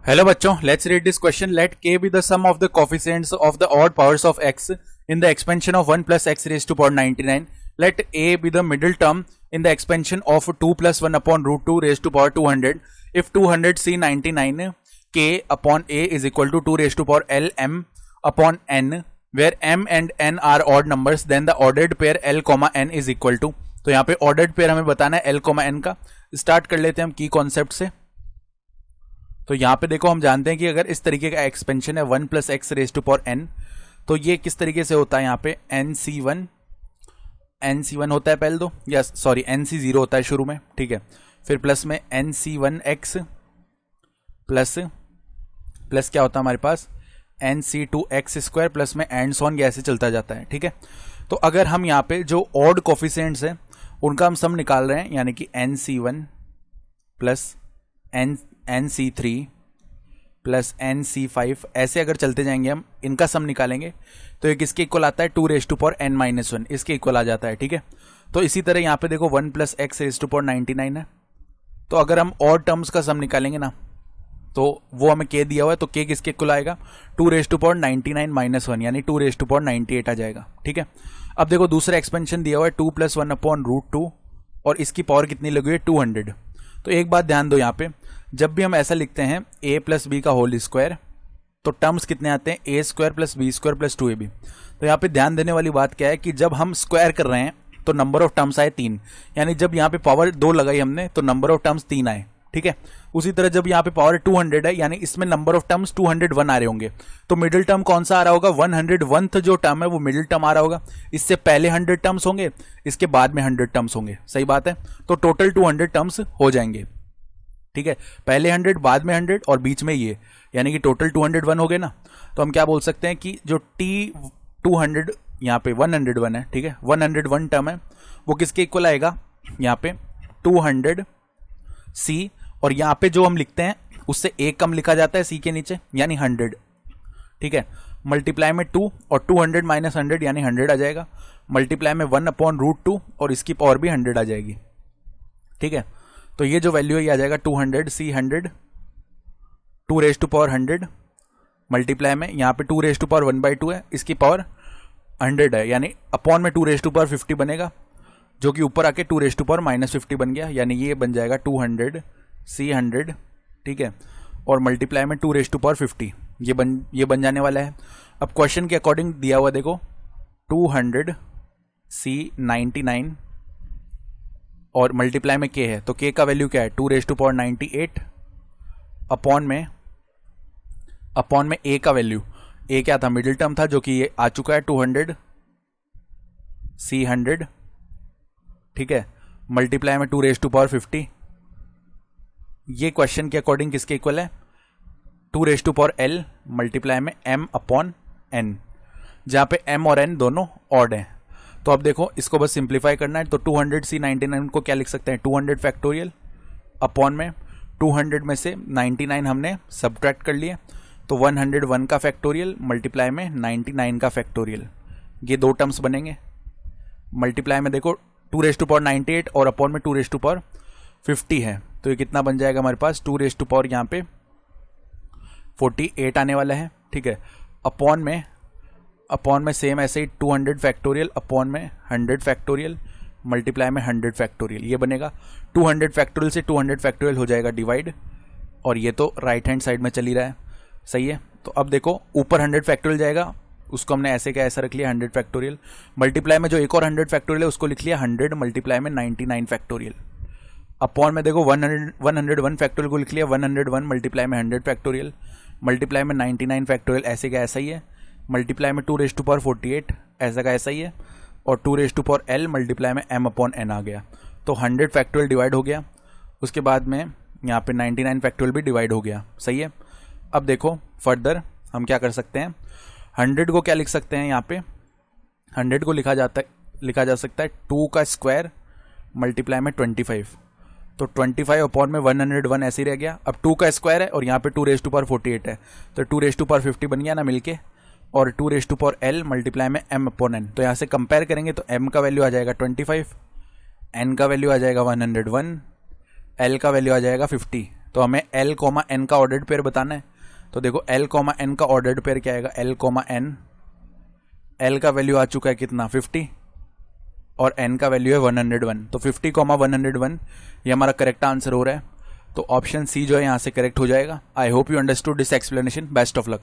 Hello बच्चों, let's read this question. Let k be the sum of the coefficients of the odd powers of x in the expansion of 1 plus x raised to power 99. Let a be the middle term in the expansion of 2 plus 1 upon root 2 raised to power 200. If 200 c 99 k upon a is equal to 2 raised to power l m upon n, where m and n are odd numbers, then the ordered pair l comma n is equal to. तो यहाँ पे ordered pair हमें बताना है l comma n का. Start कर लेते हैं हम की कॉन्सेप्ट से. तो यहाँ पे देखो, हम जानते हैं कि अगर इस तरीके का एक्सपेंशन है 1 plus X raise to power n, तो ये किस तरीके से होता है. यहाँ पे nc1 होता है पहले, तो या सॉरी nc0 होता है शुरू में, ठीक है. फिर प्लस में nc1x प्लस क्या होता है हमारे पास nc2x स्क्वायर प्लस में एंड सॉन ऐसे चलता जाता है, ठीक है. तो अगर हम यहाँ पे जो ऑड कोफिशिएंट्स हैं उनका हम सम निकाल रहे हैं, यानी कि nc1 plus nc3 plus nc5 ऐसे अगर चलते जाएंगे हम, इनका सम निकालेंगे तो ये किसके इक्वल आता है 2 raise to power n minus 1, इसके इक्वल आ जाता है, ठीक है. तो इसी तरह यहाँ पे देखो 1 plus X raise to power 99 है. तो अगर हम और टर्म्स का सम निकालेंगे ना, तो वो हमें k दिया हुआ है, तो k किसके इक्वल आएगा 2 रेज टू पावर 99 माइनस 1, यानी 2 रेज टू पावर 98 आ जाएगा, ठीक है. अब देखो दूसरा एक्सपेंशन दिया हुआ है 2 प्लस 1 अपॉन रूट 2, और इसकी पावर कितनी लगी हुई है 200. तो एक बात ध्यान दो, यहाँ पे जब भी हम ऐसा लिखते हैं a प्लस बी का होल स्क्वायर, तो टर्म्स कितने आते हैं a square plus B square plus 2ab. तो यहाँ पे ध्यान देने वाली बात क्या है कि जब हम स्क्वायर कर रहे हैं तो नंबर ऑफ टर्म्स आए 3, यानी जब यहाँ पे पावर 2 लगाई हमने तो नंबर ऑफ टर्म्स 3 आए, ठीक है. उसी तरह जब यहाँ पे पावर 200 है, यानी इसमें नंबर ऑफ टर्म्स 201 आ रहे होंगे, तो मिडिल टर्म कौन सा आ रहा होगा 101th जो टर्म है वो मिडिल टर्म आ रहा होगा. इससे पहले 100 टर्म्स होंगे, इसके बाद में 100 टर्म्स होंगे, सही बात है. तो टोटल 200 टर्म्स हो जाएंगे, ठीक है. पहले 100 बाद में 100 और बीच में ये, यानी कि टोटल 201 हो गए ना. तो हम क्या बोल सकते हैं कि जो T200 यहाँ पे 101 है, ठीक है, 101 टर्म है, वो किसके इक्वल आएगा यहाँ पे 200c, और यहाँ पे जो हम लिखते हैं उससे एक कम लिखा जाता है c के नीचे, यानी 100, ठीक है. मल्टीप्लाई में 2 और 200 माइनस 100 यानी 100 आ जाएगा. मल्टीप्लाई में 1 अपॉन रूट 2 और इसकी पावर भी 100 आ जाएगी, ठीक है. तो ये जो वैल्यू है ये आ जाएगा 200c 100 2 raise to power 100 multiply में यहाँ पे 2 रेज टू पावर 1/2 है, इसकी पावर 100 है, यानी अपॉन में 2 रेज टू पावर 50 बनेगा, जो कि ऊपर आके 2 रेज टू पावर माइनस 50 बन गया, यानी ये बन जाएगा 200c 100, ठीक है. और मल्टीप्लाई में 2 रेज टू पावर 50, ये बन जाने वाला है. अब क्वेश्चन के अकॉर्डिंग दिया हुआ देखो 200c 99 और मल्टीप्लाई में k है, तो k का वैल्यू क्या है 2 रेज टू पावर 98 अपॉन में a का वैल्यू, a क्या था मिडिल टर्म था, जो कि ये आ चुका है 200c 100, ठीक है. मल्टीप्लाई में 2 रेज टू पावर 50, ये क्वेश्चन के अकॉर्डिंग किसके इक्वल है 2 raise to power l multiply में m अपॉन n, जहां पे m और n दोनों ऑड हैं. तो अब देखो इसको बस सिंप्लीफाई करना है, तो 200c 99 को क्या लिख सकते हैं 200 फैक्टोरियल अपॉन में 200 में से 99 हमने सब्ट्रैक्ट कर लिए, तो 101 का फैक्टोरियल मल्टीप्लाई में 99 का फैक्टोरियल, ये दो टर्म्स बनेंगे. मल्टीप्लाई में देखो 2 रेज टू पावर 98 और अपॉन में 2 रेज टू पावर 50 है, तो ये कितना बन जाएगा हमारे पास 2 रेज टू पावर यहाँ पे 48 आने वाला है, ठीक है. अपॉन में सेम ऐसे ही 200 फैक्टोरियल अपॉन में 100 फैक्टोरियल मल्टीप्लाई में 100 फैक्टोरियल, ये बनेगा 200 फैक्टोरियल से 200 फैक्टोरियल हो जाएगा डिवाइड, और ये तो राइट हैंड साइड में चल ही रहा है, सही है. तो अब देखो ऊपर 100 फैक्टोरियल जाएगा, उसको हमने ऐसे क्या ऐसा रख लिया 100 फैक्टोरियल. मल्टीप्लाई में जो एक और 100 फैक्टोरियल है उसको लिख लिया 100 मल्टीप्लाई में 99 फैक्टोरियल. अपॉन में देखो 101 फैक्टोरियल को लिख लिया 101 मल्टीप्लाई में 100 फैक्टोरियल मल्टीप्लाई में 99 फैक्टोरियल, ऐसे का ऐसा ही है. मल्टीप्लाई में 2 रेज टू पावर 48 ऐसा का ऐसा ही है, और 2 raise to power l multiply में m अपॉन n आ गया. तो 100 फैक्टोरियल डिवाइड हो गया, उसके बाद में यहाँ पे 99 फैक्टोरियल भी डिवाइड हो गया, सही है. अब देखो फर्दर हम क्या कर सकते हैं, 100 को क्या लिख सकते हैं, यहाँ पे 100 को लिखा जा सकता है 2 का स्क्वायर मल्टीप्लाई में 25, तो 25 अपॉन में 101 ऐसे ही रह गया. अब 2 का स्क्वायर है और यहाँ पे 2 रेज टू पावर 48 है, तो 2 रेज टू पावर 50 बन गया ना मिलके, और 2 raise to power l multiply में m अपॉन n. तो यहाँ से कंपेयर करेंगे तो m का वैल्यू आ जाएगा 25, n का वैल्यू आ जाएगा 101, l का वैल्यू आ जाएगा 50, तो हमें L कॉमा N का ऑर्डर्ड पेयर बताना है। तो देखो L कॉमा N का ऑर्डर्ड पेयर क्या आएगा, L कॉमा N, L का वैल्यू आ चुका है कितना 50 और N का वैल्यू है 101। तो 50 कॉमा 101 ये हमारा करेक्ट आंसर हो रहा है। तो ऑप्शन सी जो है यहाँ से करेक्ट हो जाएगा। I hope you understood this explanation. Best of luck.